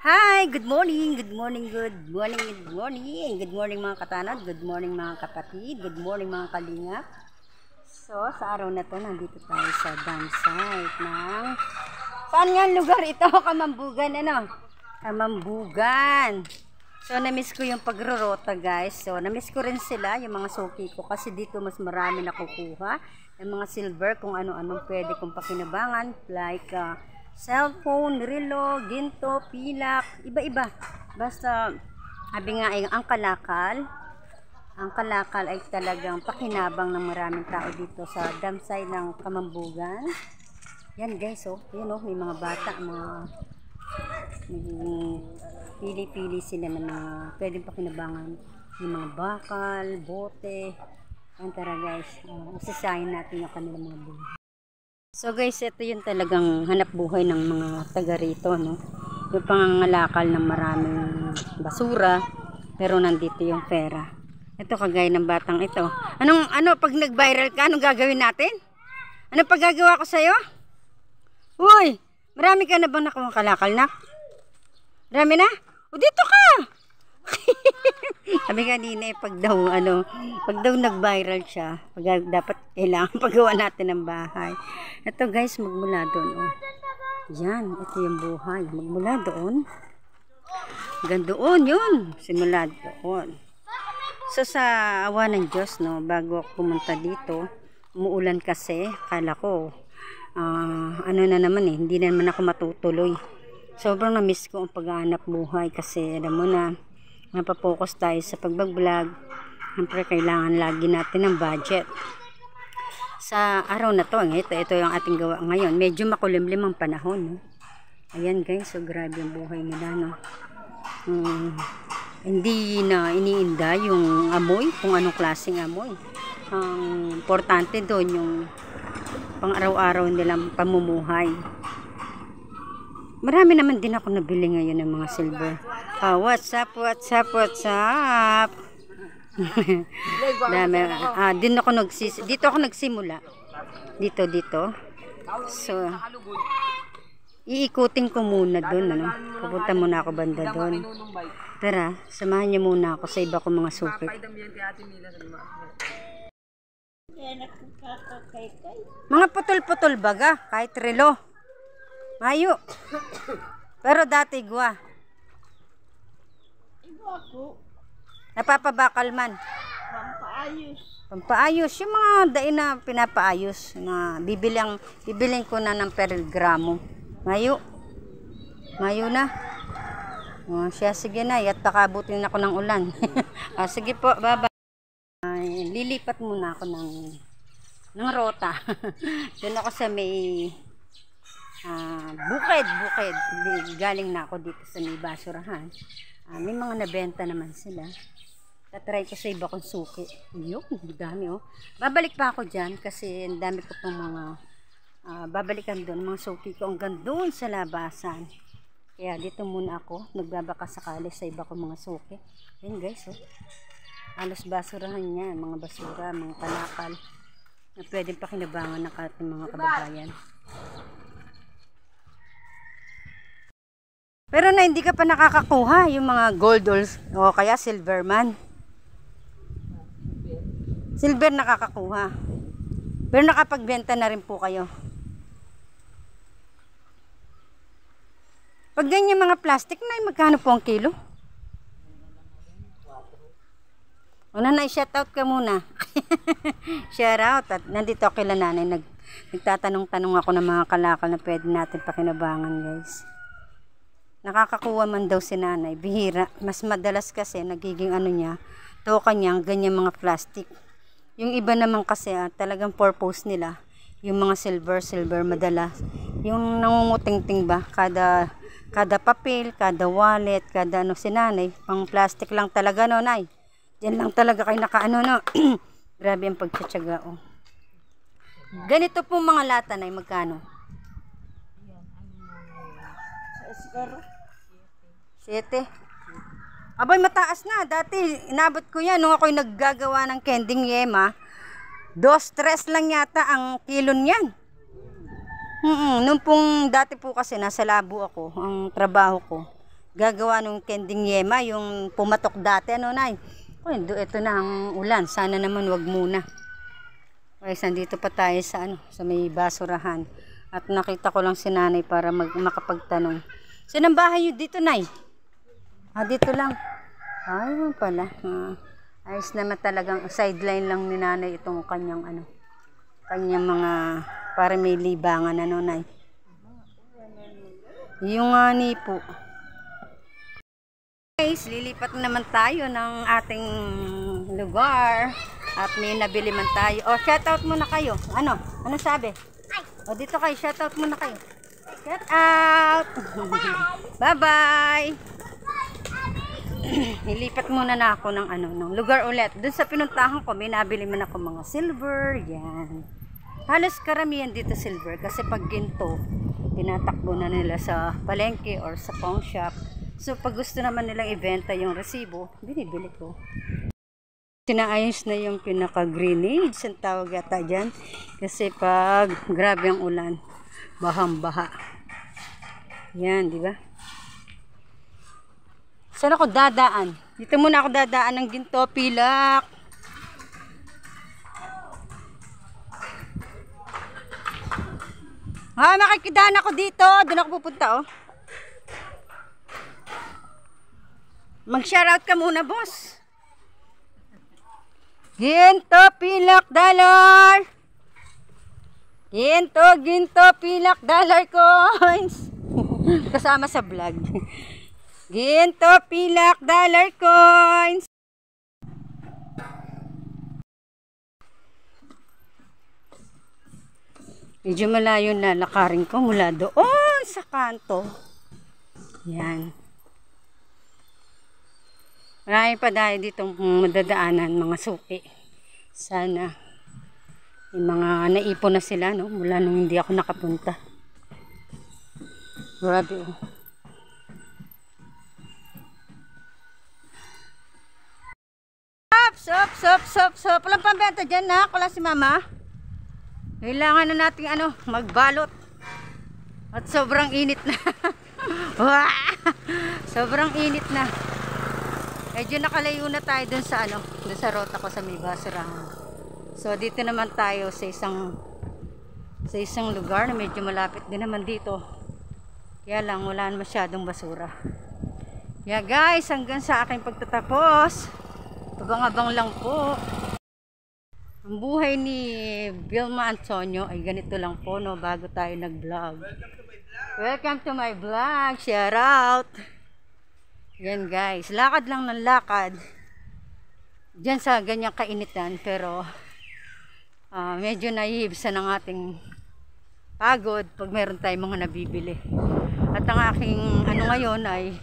Hi! Good morning! Good morning, good morning, good morning! Good morning mga katanod, good morning mga kapatid, good morning mga kalingap. So, sa araw na to, nandito tayo sa dam site ng... Saan nga lugar ito? Kamambugan, ano? Kamambugan! So, namiss ko yung pagrorota, guys. So, namiss ko rin sila, yung mga suki ko, kasi dito mas marami nakukuha. Yung mga silver, kung ano-anong pwede kong pakinabangan, like... cellphone, relo, ginto, pilak, iba-iba. Basta, sabi nga ay ang kalakal ay talagang pakinabang ng maraming tao dito sa damsay ng Kamambugan. Yan guys, oh, yun oh, may mga bata, pili-pili sila ng mga pwedeng pakinabangan. Yung mga bakal, bote. Yan tara guys, usisahin natin yung kanilang mga buhay. So guys, ito yung talagang hanap buhay ng mga taga rito, no? Yung pangangalakal ng maraming basura, pero nandito yung pera. Ito kagaya ng batang ito. Pag nag-viral ka, anong gagawin natin? Ano pag gagawa ko sa'yo? Uy, marami ka na bang nakuha kalakal na? Marami na? O dito ka! Sabi kanina pag daw nag-viral siya, dapat kailangan paggawa natin ng bahay. Ito guys, magmula doon, oh. Yan, ito yung buhay. Magmula doon. Hanggang doon, yun. Simula doon. So sa awa ng Diyos, no, bago ako pumunta dito, umuulan kasi, kala ko, na naman hindi na naman ako matutuloy. Sobrang na-miss ko ang paghahanap buhay kasi alam mo na, napapokus tayo sa pag-vlog. Siyempre kailangan lagi natin ng budget. Sa araw na to, ito yung ating gawa ngayon. Medyo makulimlim ang panahon, no? Ayan guys, so grabe yung buhay nila, no? Hindi na iniinda yung amoy, kung anong klaseng amoy. Ang importante doon yung pang araw-araw nilang pamumuhay. Marami naman din ako nabili ngayon ng mga silver. What's up? Dami. Dito ako nagsimula. Dito. So, iikutin ko muna doon, ano? Pupunta muna ako banda doon. Tara, samahan niyo muna ako sa iba kong mga sukit. Mga putol-putol baga, kahit relo. Mayo. Pero dati gwa. Napapabakal man. Pampaayos. Yung mga dain na pinapaayos. Na bibiling ko na ng per gramo. Mayo. Mayo na. Siya, sige na. At pakabutin ako ng ulan. Sige po, bye-bye. Lilipat muna ako ng rota. Doon ako sa may... bukid. Galing na ako dito sa may basurahan. May mga nabenta naman sila. Tatry ko sa iba kong suki. Yun, dami oh. Babalik pa ako dyan kasi ang dami ko pang mga babalikan doon. Mga suki ko hanggang doon sa labasan. Kaya dito muna ako. Nagbabaka sakali sa iba kong mga suki. Yan guys oh. Halos basurahan yan. Mga basura, mga kalakal na pwedeng pakinabangan ng ating mga kababayan. Pero na hindi ka pa nakakakuha yung mga gold o kaya silver man. Silver nakakakuha. Pero nakapagbenta na rin po kayo. Pag ganyan mga plastic na, magkano po ang kilo? Una na, shout out ka muna. Shout out. At nandito ako kila nanay. Nagtatanong-tanong ako ng mga kalakal na pwede natin pakinabangan guys. Nakakakuha man daw si nanay, bihira. Mas madalas kasi nagiging niya, toka niya, ganyan mga plastic. Yung iba naman kasi talagang purpose nila, yung mga silver madalas. Yung nangunguting-ting ba, kada papel, kada wallet, kada si nanay, pang plastic lang talaga no, nay. Diyan lang talaga kayo no. Grabe ang pagtsatsaga oh. Ganito pong mga lata nay, magkano? 7. Abay, mataas na. Dati, inabot ko yan. Nung ako'y naggagawa ng kending yema, 2-3 lang yata ang kilo niyan. Nung pong dati po kasi nasa labo ako, ang trabaho ko, gagawa ng kending yema, yung pumatok dati, ano nay? Oh, ito na ang ulan, sana naman wag muna. Guys, nandito pa tayo sa sa may basurahan. At nakita ko lang si nanay para makapagtanong. Saan ang bahay nyo dito, nay? Dito lang. Ayun pala. Ayos naman talagang sideline lang ni nanay itong kanyang kanyang mga, para may libangan, nay? Yung nipo. Guys, lilipat naman tayo ng ating lugar at may nabili man tayo. Shoutout muna kayo. Ano sabi? Dito kayo, shoutout muna kayo. Shoutout! Bye-bye! Nilipat muna na ako ng lugar ulit. Doon sa pinuntahan ko, may nabili man ako mga silver. Yan. Halos karamihan dito silver kasi pag ginto, tinatakbo na nila sa palengke or sa pawn shop. So, pag gusto naman nilang ibenta yung resibo, binibili ko. Sinaayos na yung pinaka-greenage, ang tawag yata dyan. Kasi pag grabe ang ulan, bahang-baha. Yan, di ba? Saan ako dadaan? Dito muna ako dadaan ng ginto, pilak. Makikidaan ako dito. Doon ako pupunta, Mag-shoutout ka muna, boss. Ginto, pilak, dollar. Ginto, pilak, dollar coins. Kasama sa vlog. Ginto, pilak, dollar coins. Medyo malayo na lakarin ko mula doon sa kanto. Yan. Marami pa dahil ditong madadaanan, mga suki. Sana yung mga naipon na sila, mula nung hindi ako nakapunta. Grabe, Stop. Walang pambenta dyan, Wala si mama. Kailangan na natin magbalot. At sobrang init na. Sobrang init na. Medyo nakalayo na tayo dun sa dun sa rota ko sa may basurahan. So dito naman tayo sa isang lugar na medyo malapit din naman dito. Kaya lang wala na masyadong basura. Yeah guys, hanggang sa aking pagtatapos. Abang-abang lang po. Ang buhay ni Vilma Antonio ay ganito lang po, bago tayo nag-vlog. Welcome to my vlog. Shout out. Yan guys, lakad lang ng lakad dyan sa ganyang kainitan, pero medyo naihibsan ng ating pagod pag meron tayong mga nabibili. At ang aking ngayon ay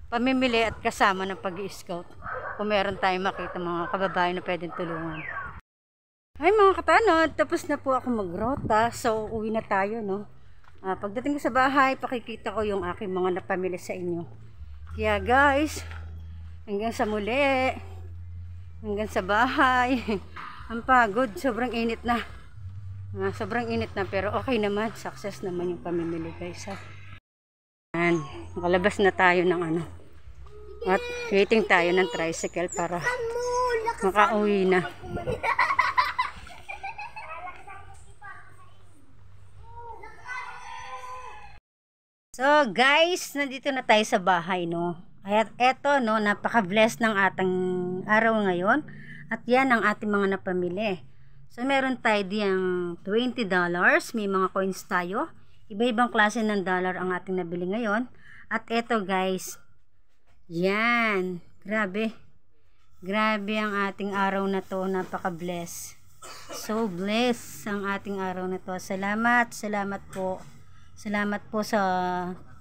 pamimili at kasama ng pag-i-scout kung meron tayong makita mga kababayan na pwedeng tulungan. Ay mga katanod, tapos na po ako magrota, so uwi na tayo, pagdating ko sa bahay, pakikita ko yung aking mga napamili sa inyo. Kaya guys, hanggang sa muli, hanggang sa bahay. Ang pagod, sobrang init na. Sobrang init na, pero okay naman, success naman yung pamimili guys. Yan, makalabas na tayo ng at waiting tayo ng tricycle para makauwi na. So guys, nandito na tayo sa bahay, At eto, napaka-blessed ng ating araw ngayon. At yan ang ating mga napamili. So meron tayo diyang $20, may mga coins tayo. Iba-ibang klase ng dollar ang ating nabili ngayon. At eto guys, yan, grabe. Grabe ang ating araw na to, napaka-blessed. So blessed ang ating araw na to. Salamat po. Salamat po sa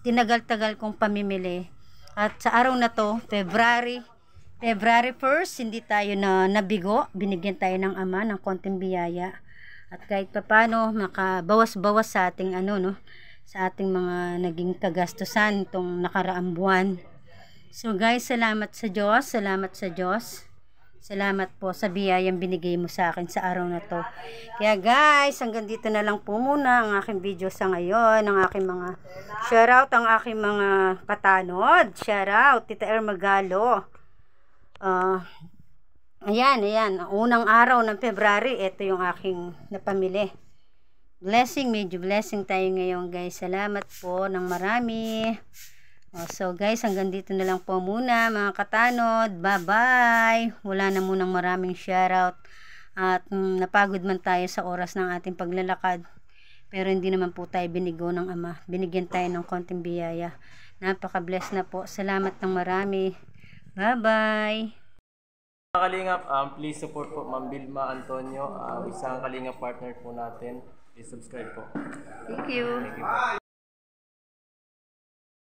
tinagal-tagal kong pamimili. At sa araw na to, February 1st, hindi tayo nabigo. Binigyan tayo ng Ama ng konting biyaya. At kahit papaano, makabawas-bawas sa ating sa ating mga naging kagastusan itong nakaraang buwan. So guys, salamat sa Diyos. Salamat po sa biyayang binigay mo sa akin sa araw na to. Kaya guys, hanggang dito na lang po muna ang aking video sa ngayon. Ang aking mga shoutout, ang aking mga katanod. Shoutout, Tita Magalo. Ayan. Unang araw ng February, ito yung aking napamili. Medyo blessing tayo ngayon guys. Salamat po ng marami. So guys, hanggang dito na lang po muna mga katanod. Bye-bye. Wala na munang maraming shoutout. At napagod man tayo sa oras ng ating paglalakad. Pero hindi naman po tayo binigo ng Ama. Binigyan tayo ng konting biyaya. Napaka-bless na po. Salamat ng marami. Bye-bye. Kalingap, please support po Ma'am Vilma Antonio, isang Kalingap partner po natin. Please subscribe po. Thank you.